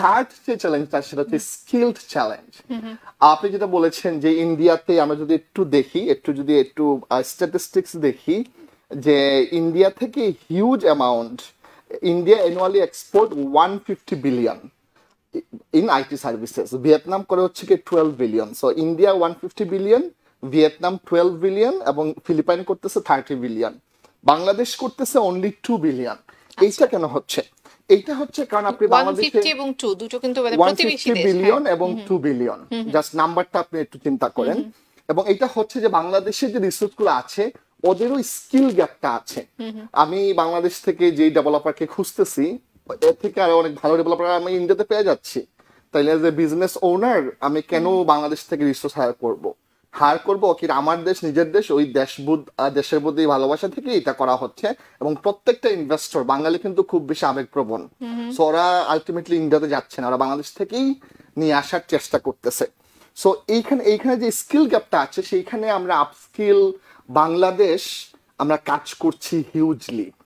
Third যে চ্যালেঞ্জটা সেটা হচ্ছে স্কিলড চ্যালেঞ্জ। আপনি যেটা বলেছেন যে ইন্ডিয়াতে আমরা যদি একটু স্ট্যাটিস্টিক্স দেখি, যে ইন্ডিয়া থেকে huge amount, India annually export 150 billion in IT services. Vietnam করে হচ্ছে কি 12 billion. So India 150 billion, Vietnam 12 billion, এবং ফিলিপাইন করতেছে 30 বিলিয়ন। বাংলাদেশ করতেছে অনলি 2 বিলিয়ন। এইটা কেন হচ্ছে? এইটা হচ্ছে কারণ আপনি বাংলাদেশে 150 এবং 2 দুটো কিন্তু প্রতিবেশী 150 দেশ। বিলিয়ন এবং 2 বিলিয়ন, জাস্ট নাম্বারটা আপনি একটু চিন্তা করেন। এবং এটা হচ্ছে যে বাংলাদেশে যে রিসোর্স গুলো আছে ওদেরও স্কিল গ্যাপটা আছে। আমি বাংলাদেশ থেকে যে ডেভেলপারকে খুঁজতেছি এর থেকে আরো অনেক ভালো ডেভেলপার আমি ইন্ডিয়াতে পেয়ে যাচ্ছি। তাইলে এজ এ বিজনেস ওনার আমি কেন বাংলাদেশ থেকে রিসোর্স হায়ার করবো কি? আমার দেশ, নিজের দেশ, ওই দেশের প্রতি ভালোবাসা থেকে এটা করা হচ্ছে। এবং প্রত্যেকটা ইনভেস্টর বাঙালি কিন্তু খুব বেশি আবেগপ্রবণ। সো ওরা আলটিমেটলি ইন্ডিয়াতে যাচ্ছে না, ওরা বাংলাদেশ থেকেই নিয়ে আসার চেষ্টা করতেছে। সো এইখানে যে স্কিল গ্যাপটা আছে সেইখানে আমরা আপস্কিল বাংলাদেশ আমরা কাজ করছি হিউজলি।